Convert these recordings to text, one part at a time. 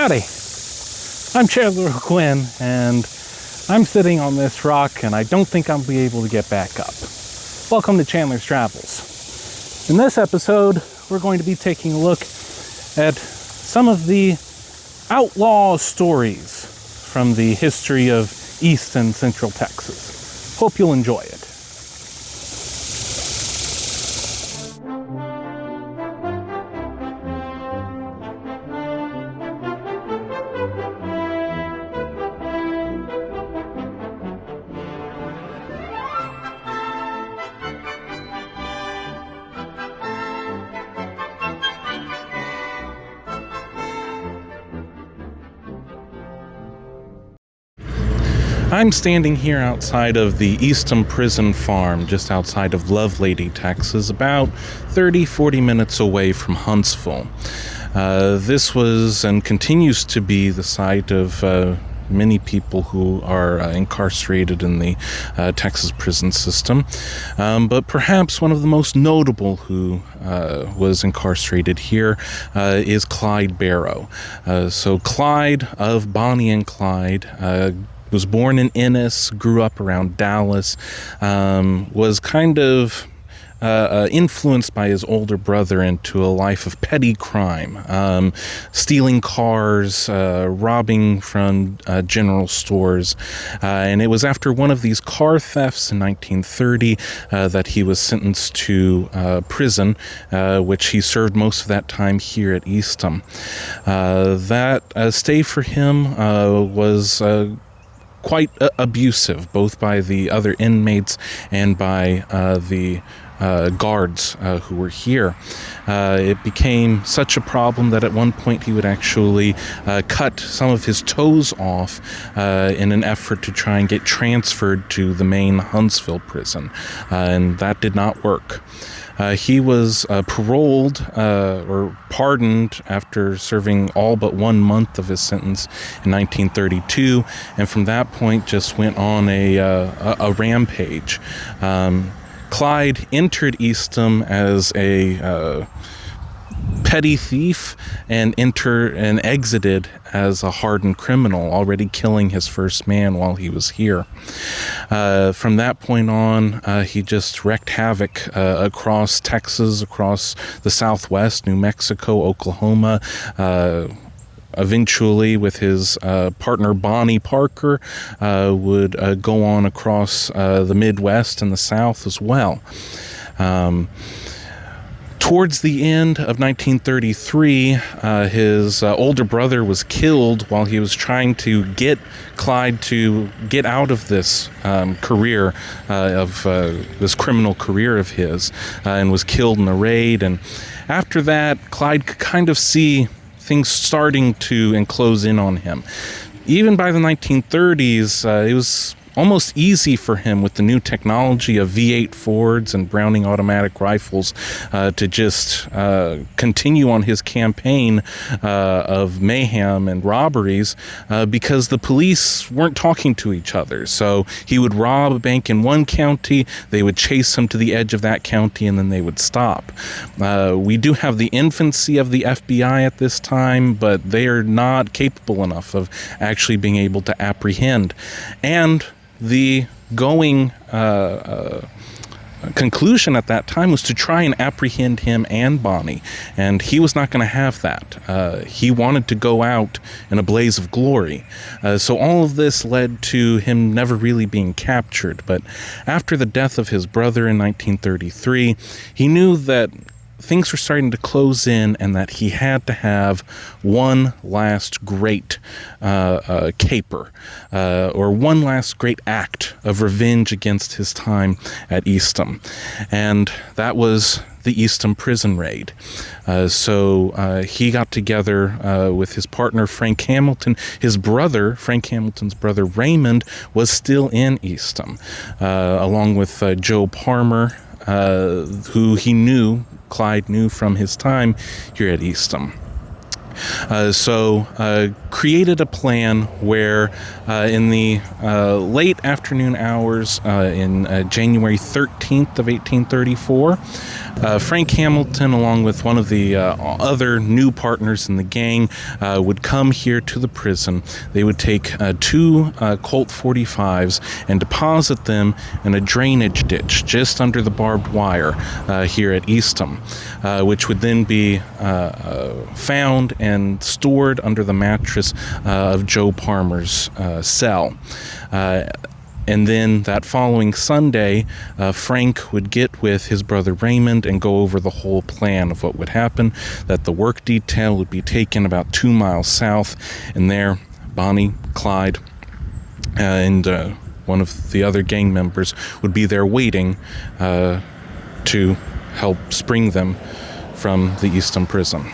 Howdy, I'm Chandler Quinn, and I'm sitting on this rock, and I don't think I'll be able to get back up. Welcome to Chandler's Travels. In this episode, we're going to be taking a look at some of the outlaw stories from the history of East and Central Texas. Hope you'll enjoy it. I'm standing here outside of the Eastham Prison Farm, just outside of Lovelady, Texas, about 30-40 minutes away from Huntsville. This was and continues to be the site of many people who are incarcerated in the Texas prison system, but perhaps one of the most notable who was incarcerated here is Clyde Barrow. So Clyde of Bonnie and Clyde was born in Ennis, grew up around Dallas, was kind of influenced by his older brother into a life of petty crime, stealing cars, robbing from general stores. And it was after one of these car thefts in 1930 that he was sentenced to prison, which he served most of that time here at Eastham. That stay for him was quite abusive, both by the other inmates and by the guards who were here. It became such a problem that at one point he would actually cut some of his toes off in an effort to try and get transferred to the main Huntsville prison, and that did not work. He was paroled or pardoned after serving all but 1 month of his sentence in 1932, and from that point just went on a rampage. Clyde entered Eastham as a petty thief and exited as a hardened criminal, already killing his first man while he was here. From that point on, he just wreaked havoc across Texas, across the Southwest, New Mexico, Oklahoma. Eventually, with his partner Bonnie Parker, would go on across the Midwest and the South as well. Towards the end of 1933, his older brother was killed while he was trying to get Clyde to get out of this career this criminal career of his, and was killed in a raid. And after that, Clyde could kind of see things starting to enclose in on him. Even by the 1930s, it was almost easy for him with the new technology of V8 Fords and Browning automatic rifles to just continue on his campaign of mayhem and robberies because the police weren't talking to each other. So he would rob a bank in one county, they would chase him to the edge of that county, and then they would stop. We do have the infancy of the FBI at this time, but they are not capable enough of actually being able to apprehend. And the going conclusion at that time was to try and apprehend him and Bonnie, and he was not going to have that. He wanted to go out in a blaze of glory. So all of this led to him never really being captured. But after the death of his brother in 1933, he knew that things were starting to close in and that he had to have one last great caper or one last great act of revenge against his time at Eastham. And that was the Eastham Prison Raid. So he got together with his partner Frank Hamilton. His brother, Frank Hamilton's brother Raymond, was still in Eastham, along with Joe Palmer, who Clyde knew from his time here at Eastham. Created a plan where in the late afternoon hours in January 13th of 1834, Frank Hamilton, along with one of the other new partners in the gang, would come here to the prison. They would take two Colt 45s and deposit them in a drainage ditch just under the barbed wire here at Eastham, which would then be found and stored under the mattress of Joe Palmer's cell. And then that following Sunday, Frank would get with his brother Raymond and go over the whole plan of what would happen, that the work detail would be taken about 2 miles south, and there Bonnie Clyde and one of the other gang members would be there waiting to help spring them from the Eastham prison.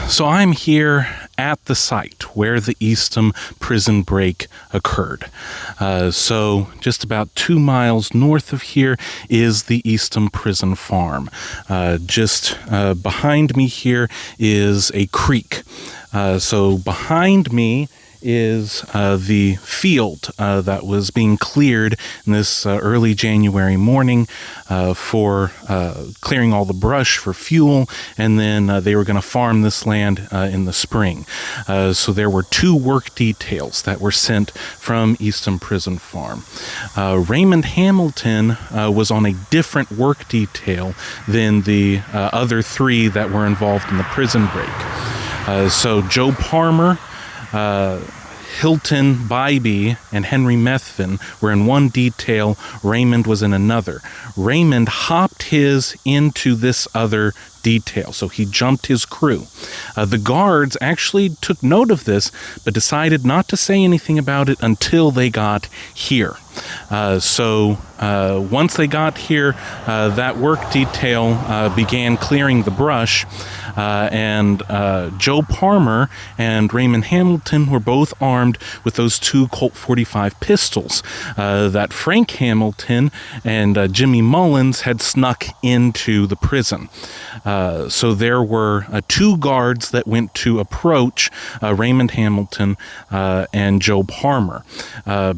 So I'm here at the site where the Eastham prison break occurred. So just about 2 miles north of here is the Eastham prison farm. Just behind me here is a creek. So behind me is the field that was being cleared in this early January morning for clearing all the brush for fuel, and then they were going to farm this land in the spring. So there were 2 work details that were sent from Eastham Prison Farm. Raymond Hamilton was on a different work detail than the other 3 that were involved in the prison break. So Joe Palmer, Hilton Bybee, and Henry Methvin were in one detail. Raymond was in another. Raymond hopped his into this other detail, so he jumped his crew. The guards actually took note of this, but decided not to say anything about it until they got here. Once they got here, that work detail began clearing the brush, and Joe Palmer and Raymond Hamilton were both armed with those 2 Colt 45 pistols that Frank Hamilton and Jimmy Mullins had snuck into the prison. So there were 2 guards that went to approach Raymond Hamilton and Joe Palmer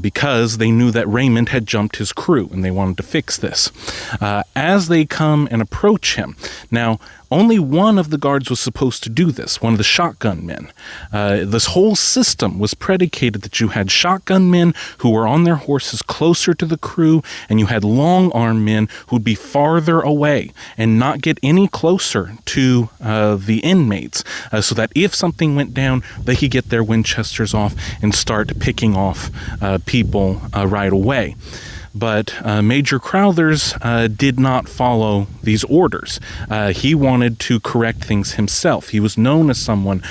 because they knew that Raymond had jumped his crew and they wanted to fix this. As they come and approach him, now only one of the guards was supposed to do this, one of the shotgun men. This whole system was predicated that you had shotgun men who were on their horses closer to the crew, and you had long-arm men who'd be farther away and not get any closer to the inmates, so that if something went down, they could get their Winchesters off and start picking off people right away. But Major Crowthers did not follow these orders. He wanted to correct things himself. He was known as someone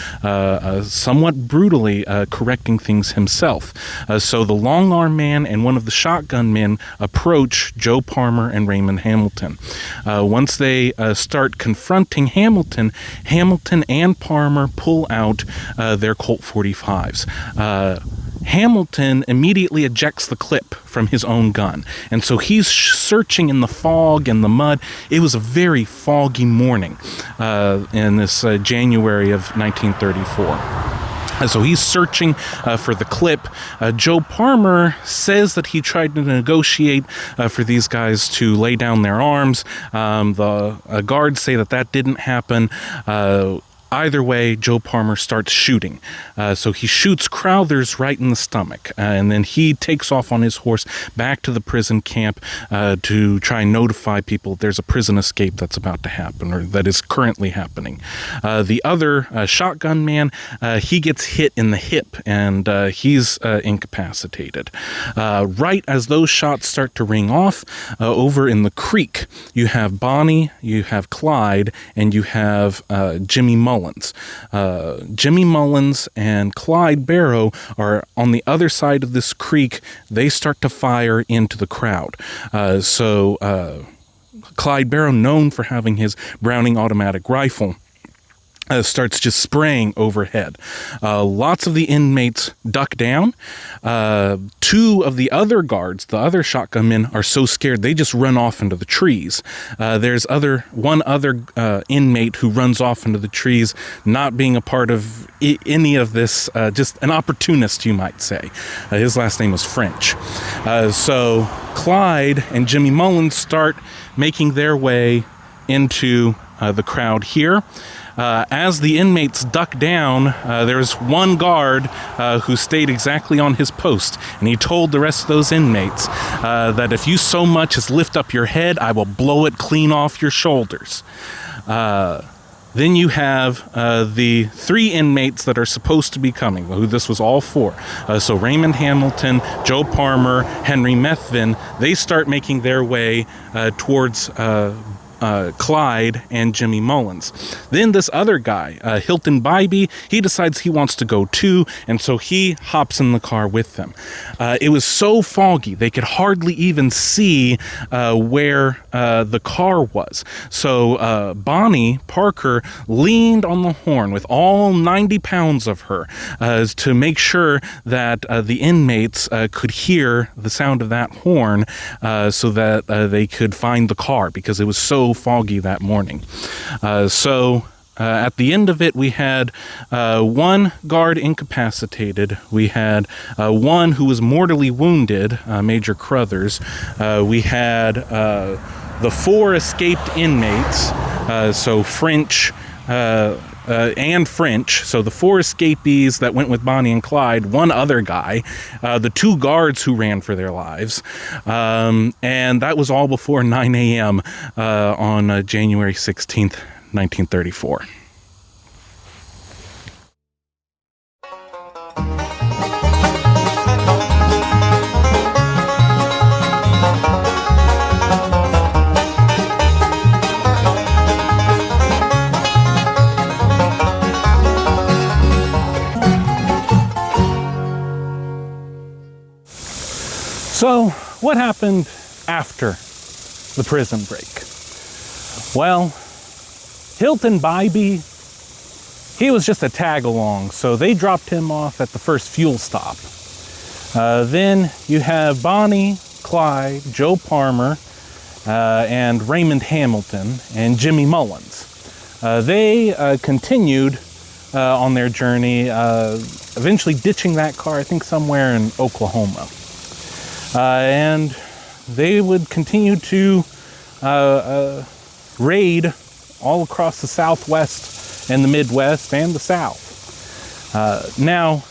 somewhat brutally correcting things himself. So the long-arm man and one of the shotgun men approach Joe Palmer and Raymond Hamilton. Once they start confronting Hamilton, Hamilton and Palmer pull out their Colt 45s. Hamilton immediately ejects the clip from his own gun, and so he's searching in the fog and the mud. It was a very foggy morning in this January of 1934. So he's searching for the clip. Joe Palmer says that he tried to negotiate for these guys to lay down their arms. The guards say that didn't happen. Either way, Joe Palmer starts shooting. So he shoots Crowthers right in the stomach, and then he takes off on his horse back to the prison camp to try and notify people there's a prison escape that's about to happen, or that is currently happening. The other shotgun man, he gets hit in the hip, and he's incapacitated. Right as those shots start to ring off, over in the creek, you have Bonnie, you have Clyde, and you have Jimmy Mullins. Jimmy Mullins and Clyde Barrow are on the other side of this creek. They start to fire into the crowd. Clyde Barrow, known for having his Browning automatic rifle, starts just spraying overhead. Lots of the inmates duck down. Two of the other guards, the other shotgun men, are so scared they just run off into the trees. There's one other inmate who runs off into the trees, not being a part of any of this, just an opportunist, you might say. His last name was French. So Clyde and Jimmy Mullins start making their way into the crowd here. As the inmates duck down, there's one guard who stayed exactly on his post, and he told the rest of those inmates that if you so much as lift up your head, I will blow it clean off your shoulders. Then you have the three inmates that are supposed to be coming, who this was all for. So Raymond Hamilton, Joe Palmer, Henry Methvin, they start making their way towards Clyde and Jimmy Mullins. Then this other guy, Hilton Bybee, he decides he wants to go too, and so he hops in the car with them. It was so foggy they could hardly even see where the car was. So Bonnie Parker leaned on the horn with all 90 pounds of her to make sure that the inmates could hear the sound of that horn so that they could find the car, because it was so foggy that morning. At the end of it, we had one guard incapacitated. We had one who was mortally wounded, Major Crothers. We had the four escaped inmates, so French and French. So the four escapees that went with Bonnie and Clyde, one other guy, the two guards who ran for their lives. And that was all before 9 a.m. On January 16th, 1934. So, what happened after the prison break? Well, Hilton Bybee, he was just a tag-along, so they dropped him off at the first fuel stop. Then you have Bonnie, Clyde, Joe Palmer, and Raymond Hamilton, and Jimmy Mullins. They continued on their journey, eventually ditching that car, I think somewhere in Oklahoma. And they would continue to raid all across the Southwest and the Midwest and the South. Now,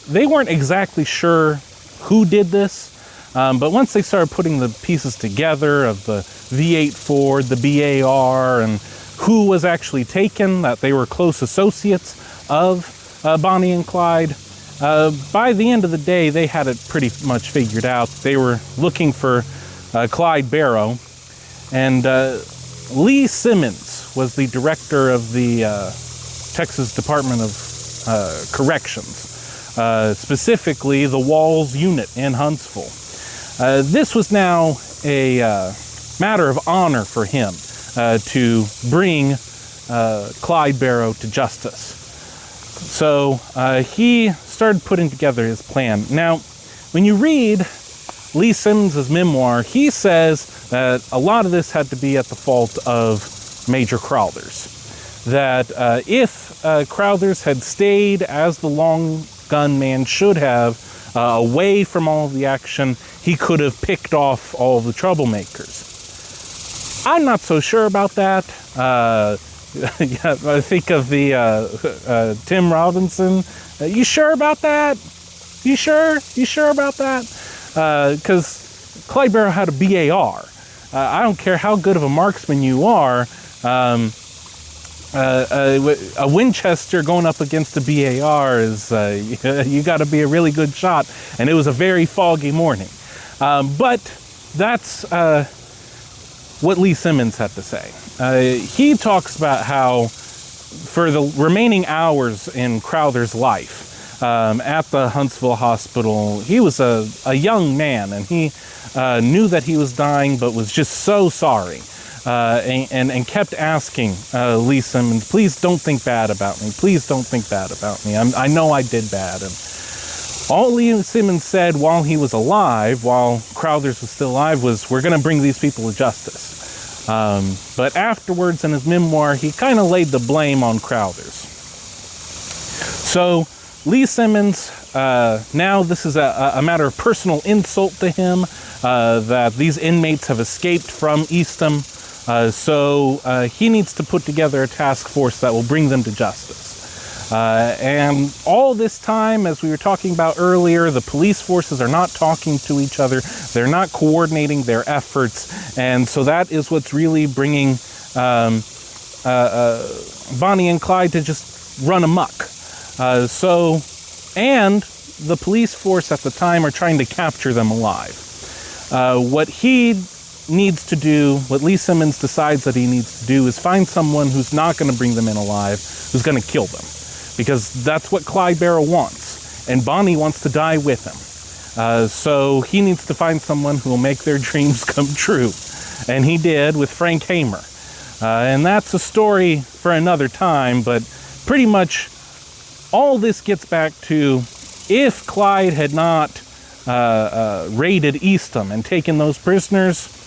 they weren't exactly sure who did this, but once they started putting the pieces together of the V8 Ford, the BAR, and who was actually taken, that they were close associates of Bonnie and Clyde, by the end of the day, they had it pretty much figured out. They were looking for Clyde Barrow, and Lee Simmons was the director of the Texas Department of Corrections, specifically the Walls Unit in Huntsville. This was now a matter of honor for him to bring Clyde Barrow to justice. So he started putting together his plan. Now, when you read Lee Simmons' memoir, he says that a lot of this had to be at the fault of Major Crothers. That if Crothers had stayed as the long gun man should have, away from all of the action, he could have picked off all of the troublemakers. I'm not so sure about that. Yeah, I think of the Tim Robinson. You sure about that? You sure? You sure about that? Because Clyde Barrow had a BAR. I don't care how good of a marksman you are. A Winchester going up against a BAR is you got to be a really good shot. And it was a very foggy morning. But that's what Lee Simmons had to say. He talks about how for the remaining hours in Crowther's life at the Huntsville hospital, he was a young man, and he knew that he was dying, but was just so sorry and kept asking Lee Simmons, please don't think bad about me. Please don't think bad about me. I know I did bad. And all Lee Simmons said while he was alive, while Crowthers was still alive, was, we're going to bring these people to justice. But afterwards in his memoir, he kind of laid the blame on Crowthers. So Lee Simmons, now this is a matter of personal insult to him, that these inmates have escaped from Eastham. So he needs to put together a task force that will bring them to justice. And all this time, as we were talking about earlier, the police forces are not talking to each other. They're not coordinating their efforts. And so that is what's really bringing Bonnie and Clyde to just run amok. And the police force at the time are trying to capture them alive. What he needs to do, what Lee Simmons decides that he needs to do, is find someone who's not going to bring them in alive, who's going to kill them. Because that's what Clyde Barrow wants, and Bonnie wants to die with him. So he needs to find someone who will make their dreams come true. And he did with Frank Hamer. And that's a story for another time, but pretty much all this gets back to, if Clyde had not raided Eastham and taken those prisoners,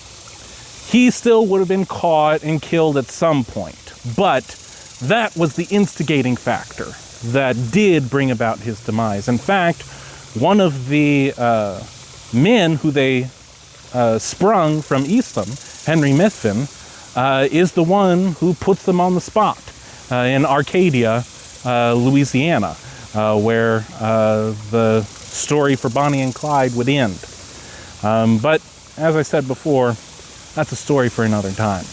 he still would have been caught and killed at some point. But that was the instigating factor that did bring about his demise. In fact, one of the men who they sprung from Eastham, Henry Mifflin, is the one who puts them on the spot in Arcadia, Louisiana, where the story for Bonnie and Clyde would end. But as I said before, that's a story for another time.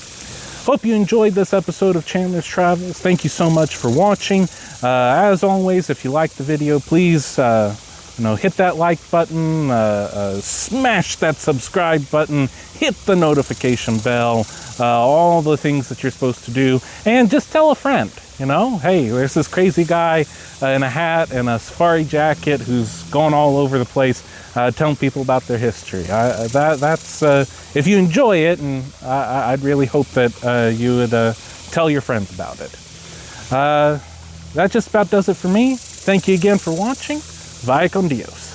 Hope you enjoyed this episode of Chandler's Travels. Thank you so much for watching. As always, if you liked the video, please hit that like button, smash that subscribe button, hit the notification bell, all the things that you're supposed to do, and just tell a friend. Hey, there's this crazy guy in a hat and a safari jacket who's going all over the place, telling people about their history. That's if you enjoy it, and I'd really hope that you would tell your friends about it. That just about does it for me. Thank you again for watching. Vaya con Dios.